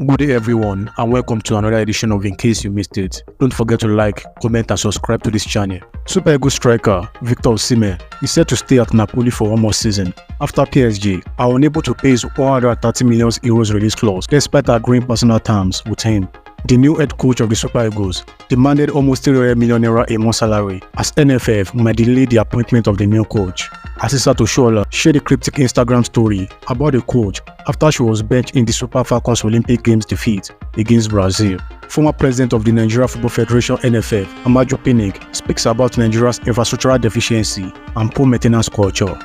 Good day everyone and welcome to another edition of In Case You Missed It. Don't forget to like, comment and subscribe to this channel. Super Eagles striker Victor Oshimen is set to stay at Napoli for one more season after PSG are unable to pay his €130 million release clause despite agreeing personal terms with him. The new head coach of the Super Eagles demanded almost €300 million a month salary as NFF might delay the appointment of the new coach. Oshoala shared a cryptic Instagram story about the coach after she was benched in the Super Falcons Olympic Games defeat against Brazil. Former president of the Nigeria Football Federation (NFF), Appointing, speaks about Nigeria's infrastructural deficiency and poor maintenance culture.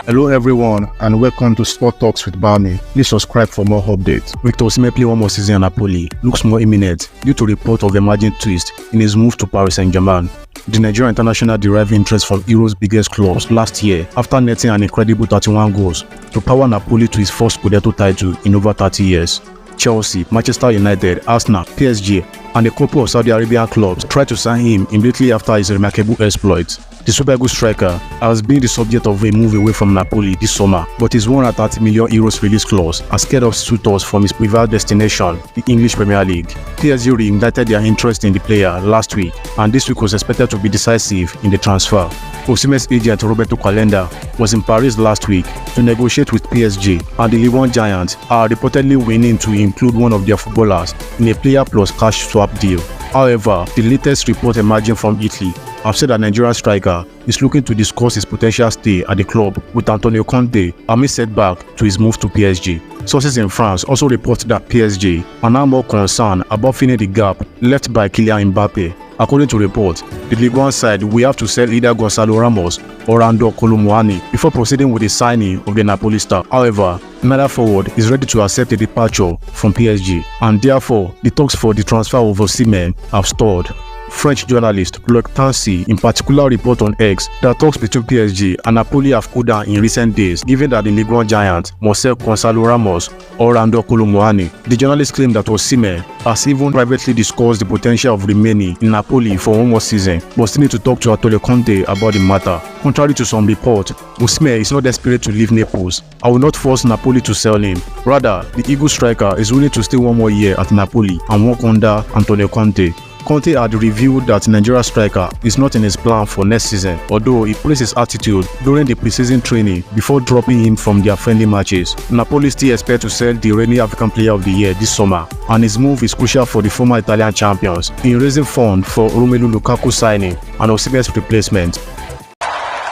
Hello everyone and welcome to Sport Talks with Barney. Please subscribe for more updates. Victor Oshimen play one more season at Napoli looks more imminent due to report of emerging twist in his move to Paris Saint-Germain. The Nigerian international derived interest from Europe's biggest clubs last year after netting an incredible 31 goals to power Napoli to his first Scudetto title in over 30 years. Chelsea, Manchester United, Arsenal, PSG and a couple of Saudi Arabian clubs tried to sign him immediately after his remarkable exploits. The Super Eagles striker has been the subject of a move away from Napoli this summer, but his €130 million release clause has scared off suitors from his preferred destination, the English Premier League. PSG reignited their interest in the player last week, and this week was expected to be decisive in the transfer. Oshimen's agent Roberto Calenda was in Paris last week to negotiate with PSG, and the Ligue giants are reportedly willing to include one of their footballers in a player plus cash swap deal. However, the latest report emerging from Italy have said that Nigerian striker is looking to discuss his potential stay at the club with Antonio Conte amid setback to his move to PSG. Sources in France also report that PSG are now more concerned about filling the gap left by Kylian Mbappe. According to reports, the Ligue 1 side will have to sell either Gonzalo Ramos or Randall Colomwani before proceeding with the signing of the Napoli star. However, neither forward is ready to accept a departure from PSG, and therefore the talks for the transfer of Oshimen have stalled. French journalist Loic Tansi in particular report on X that talks between PSG and Napoli have cooled down in recent days, given that the Ligue 1 giant must sell Gonzalo Ramos or Randall Colomwani. The journalist claimed that Oshimen has even privately discussed the potential of remaining in Napoli for one more season, but still need to talk to Antonio Conte about the matter. Contrary to some reports, Oshimen is not desperate to leave Naples. I will not force Napoli to sell him. Rather, the Eagles striker is willing to stay one more year at Napoli and work under Antonio Conte. Conte had revealed that Nigeria striker is not in his plan for next season, although he praised his attitude during the preseason training before dropping him from their friendly matches. Napoli still expect to sell the reigning African Player of the Year this summer, and his move is crucial for the former Italian champions in raising funds for Romelu Lukaku signing and Oshimen's replacement.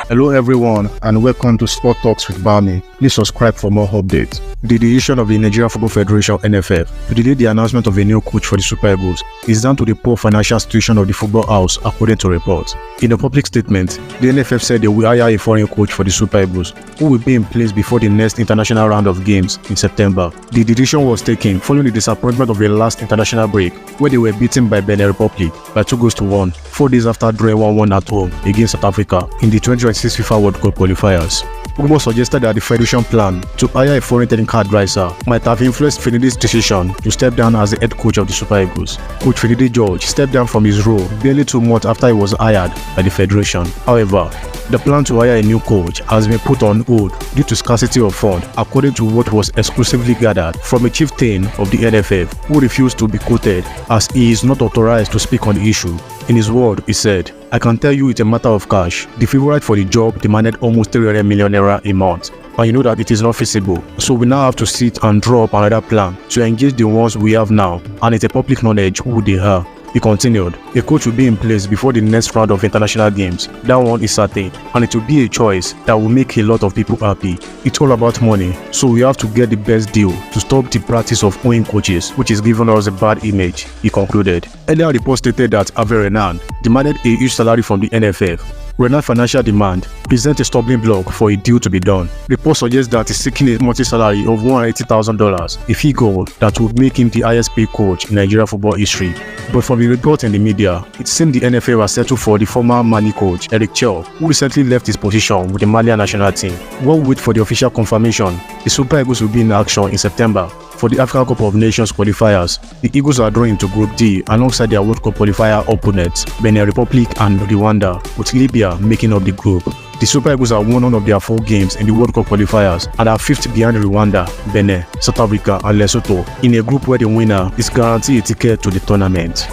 Hello everyone and welcome to Sport Talks with Barney. Please subscribe for more updates. The decision of the Nigeria Football Federation (NFF) to delay the announcement of a new coach for the Super Eagles is down to the poor financial situation of the football house, according to reports. In a public statement, the NFF said they will hire a foreign coach for the Super Eagles, who will be in place before the next international round of games in September. The decision was taken following the disappointment of the last international break, where they were beaten by Benin Republic by 2-1, 4 days after drawing 1-1 at home against South Africa in the 2026 FIFA World Cup qualifiers. Rumors suggested that the Federation plan to hire a foreign technical advisor might have influenced Finidi's decision to step down as the head coach of the Super Eagles. Coach Finidi George stepped down from his role barely 2 months after he was hired by the Federation. However, the plan to hire a new coach has been put on hold due to scarcity of funds, according to what was exclusively gathered from a chieftain of the NFF who refused to be quoted as he is not authorized to speak on the issue. In his word, he said, "I can tell you it's a matter of cash. The favorite for the job demanded almost €300 million a month, and you know that it is not feasible. So we now have to sit and draw up another plan to engage the ones we have now, and it's a public knowledge who they are." He continued, "A coach will be in place before the next round of international games. That one is certain, and it will be a choice that will make a lot of people happy. It's all about money, so we have to get the best deal to stop the practice of owning coaches, which is giving us a bad image," he concluded. Earlier reports stated that Hervé Renard demanded a huge salary from the NFF. Renard's financial demand presents a stumbling block for a deal to be done. Reports suggest that he's seeking a monthly salary of $180,000, a figure that would make him the highest paid coach in Nigeria football history. But from the report in the media, it seemed the NFF has settled for the former Mali coach Eric Chell, who recently left his position with the Malian national team. While we wait for the official confirmation, the Super Eagles will be in action in September for the African Cup of Nations qualifiers. The Eagles are drawn into Group D alongside their World Cup qualifier opponents, Benin Republic and Rwanda, with Libya making up the group. The Super Eagles have won none of their 4 games in the World Cup qualifiers and are 5th behind Rwanda, Benin, South Africa and Lesotho in a group where the winner is guaranteed a ticket to the tournament.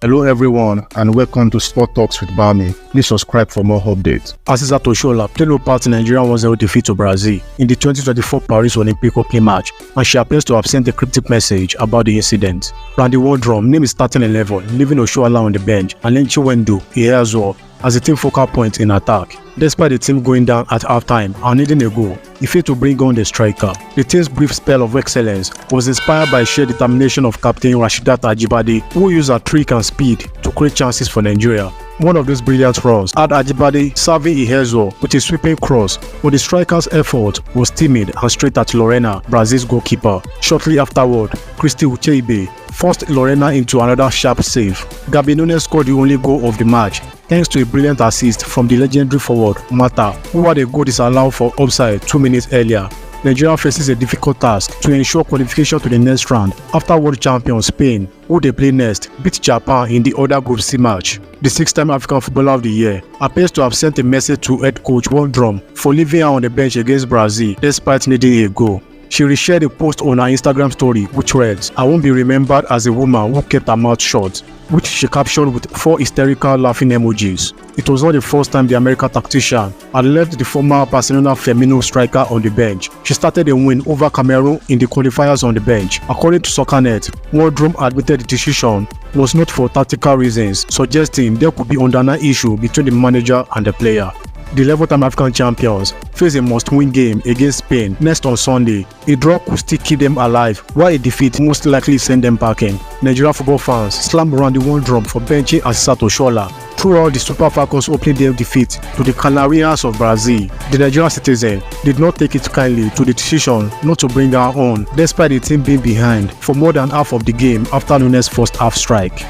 Hello everyone and welcome to Sport Talks with Bami. Please subscribe for more updates. Assistant Oshoala played no part in Nigerian 1-0 defeat to Brazil in the 2024 Paris Olympic opening match, and she appears to have sent a cryptic message about the incident. Randy Waldrum named his starting 11, leaving Oshoala on the bench and then Chiwendu Ihezuo as the team focal point in attack. Despite the team going down at halftime and needing a goal, he failed to bring on the striker. The team's brief spell of excellence was inspired by sheer determination of Captain Rasheedat Ajibade, who used her trick and speed to create chances for Nigeria. One of those brilliant runs had Ajibade serving Ihezuo with a sweeping cross, but the striker's effort was timid and straight at Lorena, Brazil's goalkeeper. Shortly afterward, Christy Ucheibe forced Lorena into another sharp save. Gabi Nunes scored the only goal of the match, thanks to a brilliant assist from the legendary forward Mata, who had a goal disallowed for offside 2 minutes earlier. Nigeria faces a difficult task to ensure qualification to the next round after world champion Spain, who they play next, beat Japan in the other Group C match. The 6-time African Footballer of the Year appears to have sent a message to head coach Waldrum for leaving her on the bench against Brazil despite needing a goal. She reshared a post on her Instagram story which reads, "I won't be remembered as a woman who kept her mouth shut," which she captioned with 4 hysterical laughing emojis. It was not the first time the American tactician had left the former Barcelona Firmino striker on the bench. She started a win over Cameroon in the qualifiers on the bench. According to SoccerNet, Waldrum admitted the decision was not for tactical reasons, suggesting there could be underlying issue between the manager and the player. The 11th-time African champions face a must-win game against Spain next on Sunday. A draw could still keep them alive, while a defeat most likely send them packing. Nigerian football fans slammed Randy Waldrum for benching Assistant Oshoala throughout the Super Falcons opening day defeat to the Canarians of Brazil. The Nigerian citizen did not take it kindly to the decision not to bring her on, despite the team being behind for more than half of the game after Nunes' first half strike.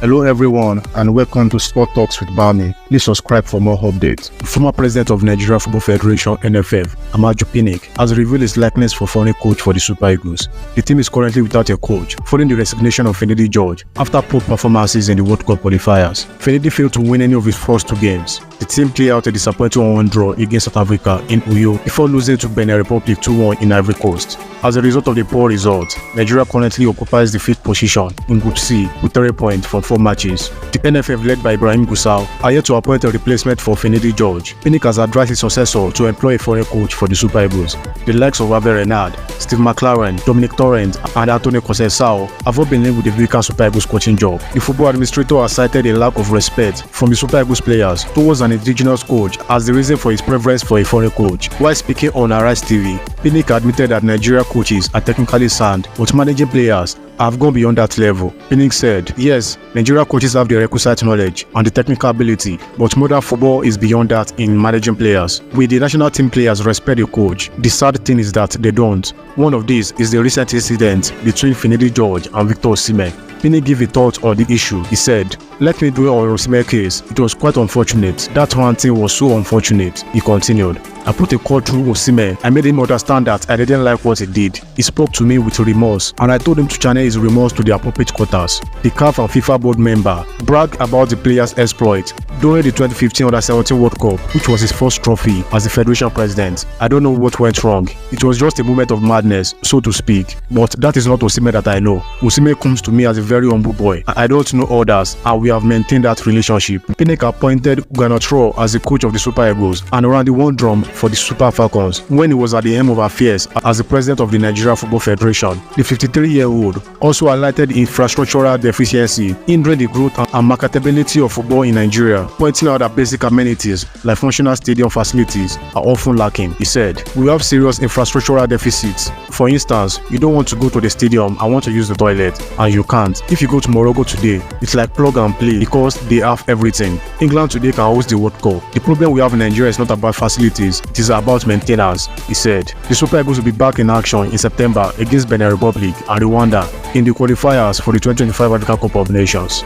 Hello everyone and welcome to Sport Talks with Bami. Please subscribe for more updates. Former president of Nigeria Football Federation (NFF), Ajibade, has revealed his likeness for foreign coach for the Super Eagles. The team is currently without a coach following the resignation of Finidi George after poor performances in the World Cup qualifiers. Finidi failed to win any of his first 2 games. The team cleared out a disappointing 1-1 draw against South Africa in Uyo before losing to Benin Republic 2-1 in Ivory Coast. As a result of the poor result, Nigeria currently occupies the 5th position in Group C with 3 points from 4 matches. The NFF, led by Ibrahim Gusau, are yet to appoint a replacement for Finidi George. Pinnick has advised his successor to employ a foreign coach for the Super Eagles. The likes of Hervé Renard, Steve McLaren, Dominic Torrent, and Antonio Conceição have all been linked with the vacant Super Eagles coaching job. The football administrator has cited a lack of respect from the Super Eagles players towards an indigenous coach as the reason for his preference for a foreign coach. While speaking on Arise TV, Pinnick admitted that Nigeria coaches are technically sound, but managing players have gone beyond that level. Pinnick said, "Yes, Nigeria coaches have the requisite knowledge and the technical ability, but modern football is beyond that in managing players. With the national team players respect the coach, the sad thing is that they don't. One of these is the recent incident between Finidi George and Victor Oshimen." Pinnick gave a thought on the issue. He said, "Let me dwell on Oshimen's case. It was quite unfortunate. That one thing was so unfortunate." He continued, "I put a call through Oshimen. I made him understand that I didn't like what he did. He spoke to me with remorse, and I told him to channel his remorse to the appropriate quarters." The CAF and FIFA board member bragged about the player's exploit during the 2015 Under-17 World Cup, which was his first trophy as the Federation president. "I don't know what went wrong. It was just a moment of madness, so to speak. But that is not Oshimen that I know. Oshimen comes to me as a very humble boy. I don't know others, and we have maintained that relationship." Pinnick appointed Ganatrol as the coach of the Super Eagles and Randy Waldrum for the Super Falcons when he was at the helm of affairs as the president of the Nigeria Football Federation. The 53-year-old also highlighted the infrastructural deficiency hindering the growth and marketability of football in Nigeria, pointing out that basic amenities like functional stadium facilities are often lacking. He said, "We have serious infrastructural deficits. For instance, you don't want to go to the stadium and want to use the toilet, and you can't. If you go to Morocco today, it's like plug and play because they have everything. England today can host the World Cup. The problem we have in Nigeria is not about facilities, it is about maintenance," he said. The Super Eagles will be back in action in September against Benin Republic and Rwanda in the qualifiers for the 2025 African Cup of Nations.